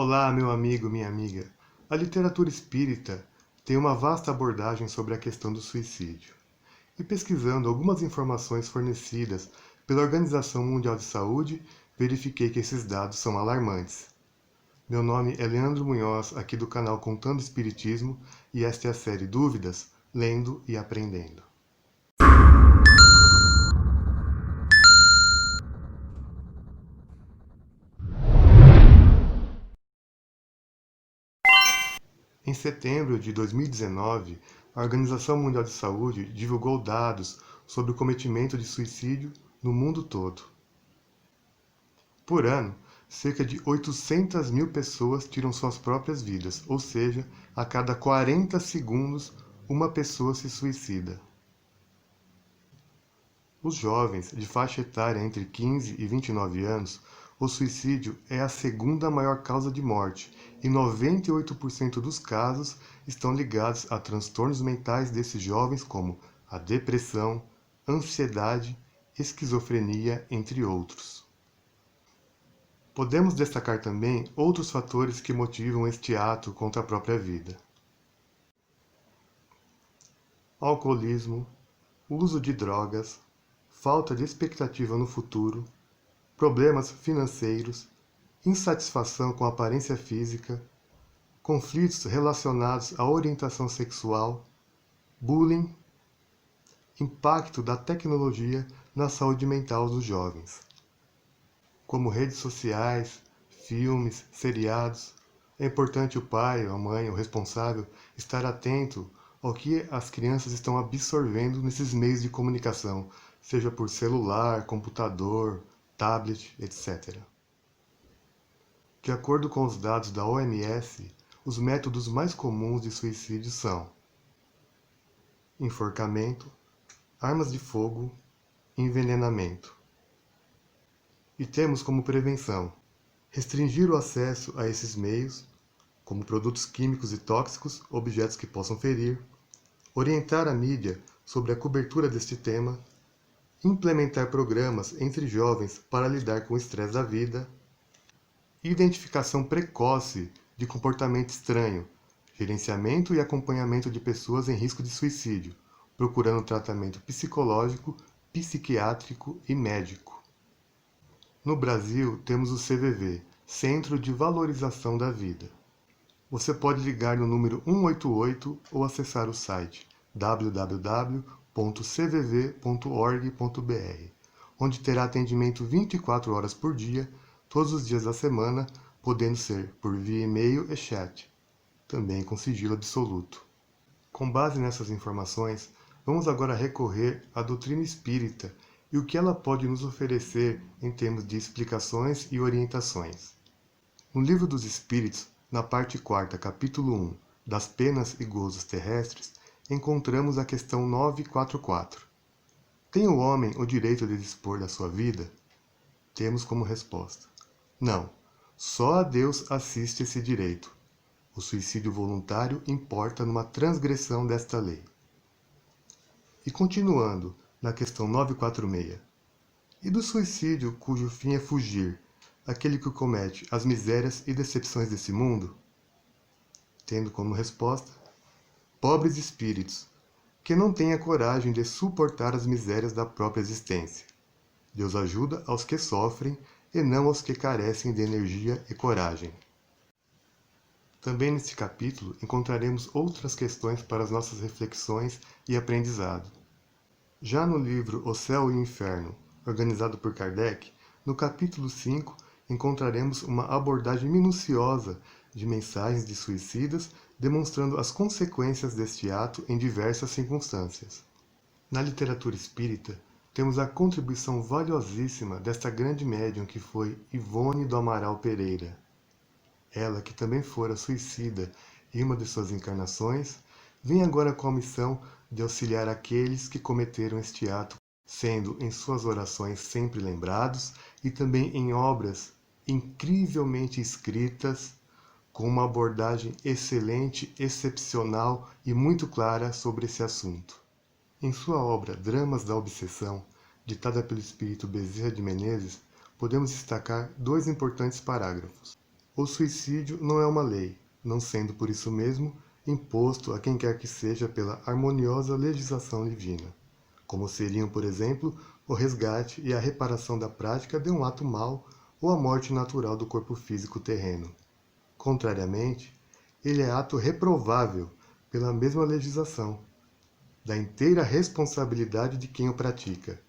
Olá, meu amigo, minha amiga. A literatura espírita tem uma vasta abordagem sobre a questão do suicídio. E pesquisando algumas informações fornecidas pela Organização Mundial de Saúde, verifiquei que esses dados são alarmantes. Meu nome é Leandro Munhoz, aqui do canal Contando Espiritismo, e esta é a série Dúvidas, Lendo e Aprendendo. Em setembro de 2019, a Organização Mundial de Saúde divulgou dados sobre o cometimento de suicídio no mundo todo. Por ano, cerca de 800 mil pessoas tiram suas próprias vidas, ou seja, a cada 40 segundos, uma pessoa se suicida. Os jovens de faixa etária entre 15 e 29 anos, o suicídio é a segunda maior causa de morte e 98% dos casos estão ligados a transtornos mentais desses jovens como a depressão, ansiedade, esquizofrenia, entre outros. Podemos destacar também outros fatores que motivam este ato contra a própria vida: alcoolismo, uso de drogas, falta de expectativa no futuro, problemas financeiros, insatisfação com a aparência física, conflitos relacionados à orientação sexual, bullying, impacto da tecnologia na saúde mental dos jovens, como redes sociais, filmes, seriados. É importante o pai, a mãe, o responsável estar atento ao que as crianças estão absorvendo nesses meios de comunicação, seja por celular, computador, tablet, etc. De acordo com os dados da OMS, os métodos mais comuns de suicídio são enforcamento, armas de fogo e envenenamento. E temos como prevenção restringir o acesso a esses meios, como produtos químicos e tóxicos, objetos que possam ferir, orientar a mídia sobre a cobertura deste tema, implementar programas entre jovens para lidar com o estresse da vida, identificação precoce de comportamento estranho, gerenciamento e acompanhamento de pessoas em risco de suicídio, procurando tratamento psicológico, psiquiátrico e médico. No Brasil, temos o CVV, Centro de Valorização da Vida. Você pode ligar no número 188 ou acessar o site www.cvv.org.br, onde terá atendimento 24 horas por dia, todos os dias da semana, podendo ser por via e-mail e chat, também com sigilo absoluto. Com base nessas informações, vamos agora recorrer à doutrina espírita e o que ela pode nos oferecer em termos de explicações e orientações. No Livro dos Espíritos, na parte 4ª, capítulo 1, das penas e gozos terrestres, encontramos a questão 944. Tem o homem o direito de dispor da sua vida? Temos como resposta: não, só a Deus assiste esse direito. O suicídio voluntário importa numa transgressão desta lei. E continuando, na questão 946. E do suicídio cujo fim é fugir, aquele que comete as misérias e decepções desse mundo? Tendo como resposta: pobres espíritos, que não têm a coragem de suportar as misérias da própria existência. Deus ajuda aos que sofrem e não aos que carecem de energia e coragem. Também neste capítulo encontraremos outras questões para as nossas reflexões e aprendizado. Já no livro O Céu e o Inferno, organizado por Kardec, no capítulo 5 encontraremos uma abordagem minuciosa de mensagens de suicidas, demonstrando as consequências deste ato em diversas circunstâncias. Na literatura espírita, temos a contribuição valiosíssima desta grande médium que foi Ivone do Amaral Pereira. Ela, que também fora suicida em uma de suas encarnações, vem agora com a missão de auxiliar aqueles que cometeram este ato, sendo em suas orações sempre lembrados e também em obras incrivelmente escritas, com uma abordagem excelente, excepcional e muito clara sobre esse assunto. Em sua obra Dramas da Obsessão, ditada pelo espírito Bezerra de Menezes, podemos destacar dois importantes parágrafos. O suicídio não é uma lei, não sendo por isso mesmo imposto a quem quer que seja pela harmoniosa legislação divina, como seriam, por exemplo, o resgate e a reparação da prática de um ato mau ou a morte natural do corpo físico terreno. Contrariamente, ele é ato reprovável pela mesma legislação, da inteira responsabilidade de quem o pratica.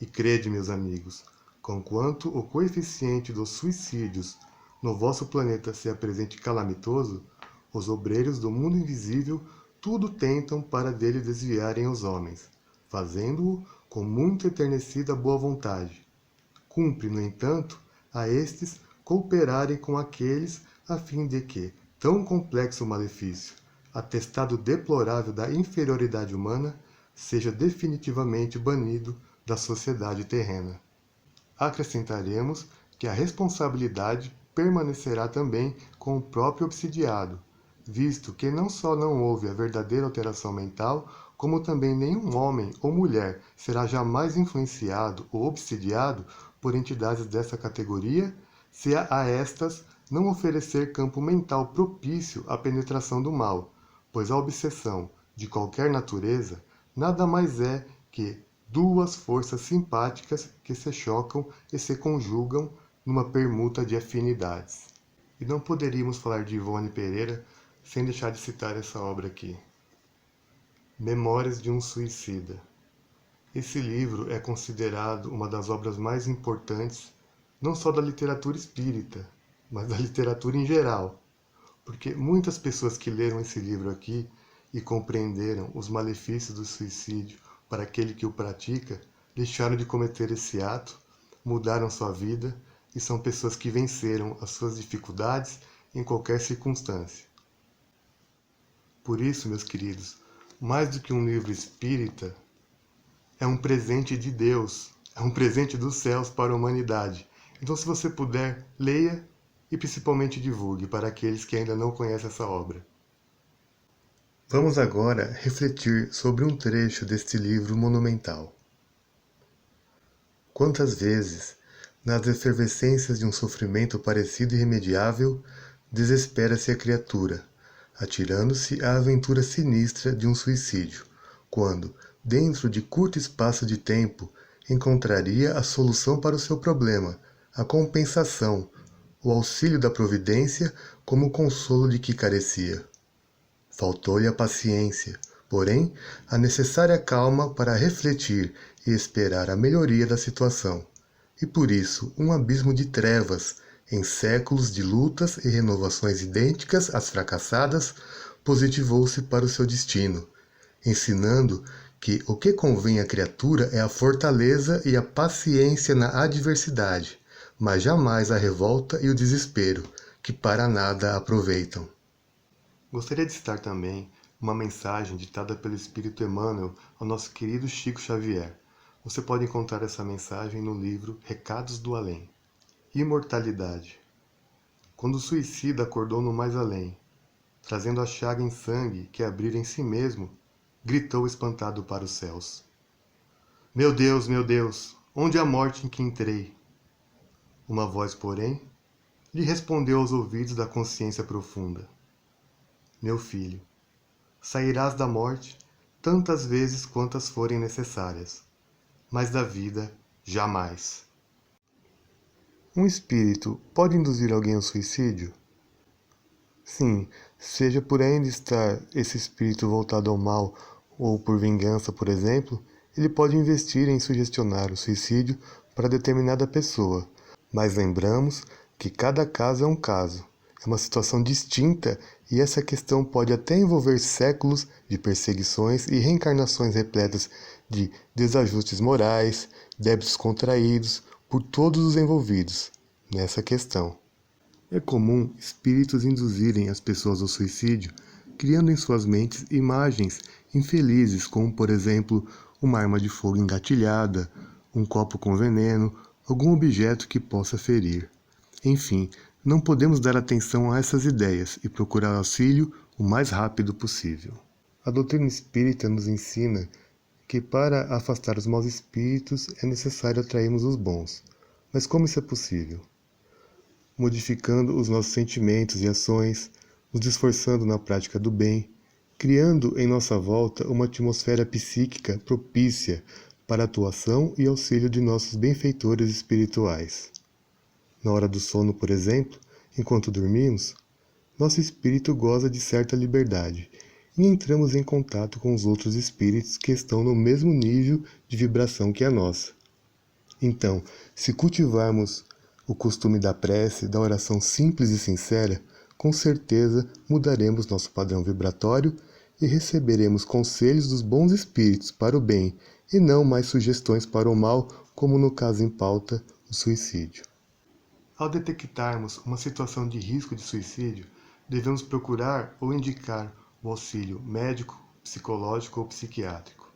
E crede, meus amigos, conquanto o coeficiente dos suicídios no vosso planeta se apresente calamitoso, os obreiros do mundo invisível tudo tentam para dele desviarem os homens, fazendo-o com muito eternecida boa vontade. Cumpre, no entanto, a estes cooperarem com aqueles a fim de que tão complexo malefício, atestado deplorável da inferioridade humana, seja definitivamente banido da sociedade terrena. Acrescentaremos que a responsabilidade permanecerá também com o próprio obsidiado, visto que não só não houve a verdadeira alteração mental, como também nenhum homem ou mulher será jamais influenciado ou obsidiado por entidades dessa categoria, se a estas não oferecer campo mental propício à penetração do mal, pois a obsessão, de qualquer natureza, nada mais é que duas forças simpáticas que se chocam e se conjugam numa permuta de afinidades. E não poderíamos falar de Ivone Pereira sem deixar de citar essa obra aqui. Memórias de um Suicida. Esse livro é considerado uma das obras mais importantes, não só da literatura espírita, mas da literatura em geral, porque muitas pessoas que leram esse livro aqui e compreenderam os malefícios do suicídio para aquele que o pratica, deixaram de cometer esse ato, mudaram sua vida e são pessoas que venceram as suas dificuldades em qualquer circunstância. Por isso, meus queridos, mais do que um livro espírita, é um presente de Deus, é um presente dos céus para a humanidade. Então, se você puder, leia e principalmente divulgue para aqueles que ainda não conhecem essa obra. Vamos agora refletir sobre um trecho deste livro monumental. Quantas vezes, nas efervescências de um sofrimento parecido irremediável, desespera-se a criatura, atirando-se à aventura sinistra de um suicídio, quando, dentro de curto espaço de tempo, encontraria a solução para o seu problema, a compensação, o auxílio da providência como consolo de que carecia. Faltou-lhe a paciência, porém, a necessária calma para refletir e esperar a melhoria da situação. E por isso, um abismo de trevas, em séculos de lutas e renovações idênticas às fracassadas, positivou-se para o seu destino, ensinando que o que convém à criatura é a fortaleza e a paciência na adversidade, mas jamais a revolta e o desespero, que para nada aproveitam. Gostaria de citar também uma mensagem ditada pelo Espírito Emmanuel ao nosso querido Chico Xavier. Você pode encontrar essa mensagem no livro Recados do Além. Imortalidade. Quando o suicida acordou no mais além, trazendo a chaga em sangue que abrira em si mesmo, gritou espantado para os céus. Meu Deus, onde a morte em que entrei? Uma voz, porém, lhe respondeu aos ouvidos da consciência profunda. Meu filho, sairás da morte tantas vezes quantas forem necessárias, mas da vida jamais. Um espírito pode induzir alguém ao suicídio? Sim, seja por ainda estar esse espírito voltado ao mal ou por vingança, por exemplo, ele pode investir em sugestionar o suicídio para determinada pessoa, mas lembramos que cada caso é um caso. É uma situação distinta e essa questão pode até envolver séculos de perseguições e reencarnações repletas de desajustes morais, débitos contraídos por todos os envolvidos nessa questão. É comum espíritos induzirem as pessoas ao suicídio, criando em suas mentes imagens infelizes, como, por exemplo, uma arma de fogo engatilhada, um copo com veneno, algum objeto que possa ferir. Enfim, não podemos dar atenção a essas ideias e procurar auxílio o mais rápido possível. A doutrina espírita nos ensina que para afastar os maus espíritos é necessário atrairmos os bons. Mas como isso é possível? modificando os nossos sentimentos e ações, nos esforçando na prática do bem, criando em nossa volta uma atmosfera psíquica propícia para a atuação e auxílio de nossos benfeitores espirituais. Na hora do sono, por exemplo, enquanto dormimos, nosso espírito goza de certa liberdade e entramos em contato com os outros espíritos que estão no mesmo nível de vibração que a nossa. Então, se cultivarmos o costume da prece, da oração simples e sincera, com certeza mudaremos nosso padrão vibratório e receberemos conselhos dos bons espíritos para o bem e não mais sugestões para o mal, como no caso em pauta, o suicídio. Ao detectarmos uma situação de risco de suicídio, devemos procurar ou indicar o auxílio médico, psicológico ou psiquiátrico.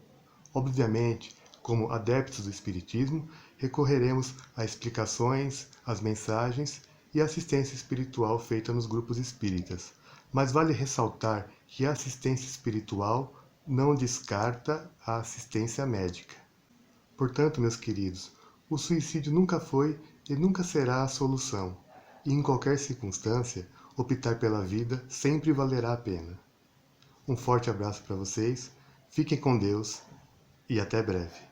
Obviamente, como adeptos do Espiritismo, recorreremos a explicações, às mensagens e à assistência espiritual feita nos grupos espíritas. Mas vale ressaltar que a assistência espiritual não descarta a assistência médica. Portanto, meus queridos, o suicídio nunca foi e nunca será a solução, e em qualquer circunstância, optar pela vida sempre valerá a pena. Um forte abraço para vocês, fiquem com Deus e até breve.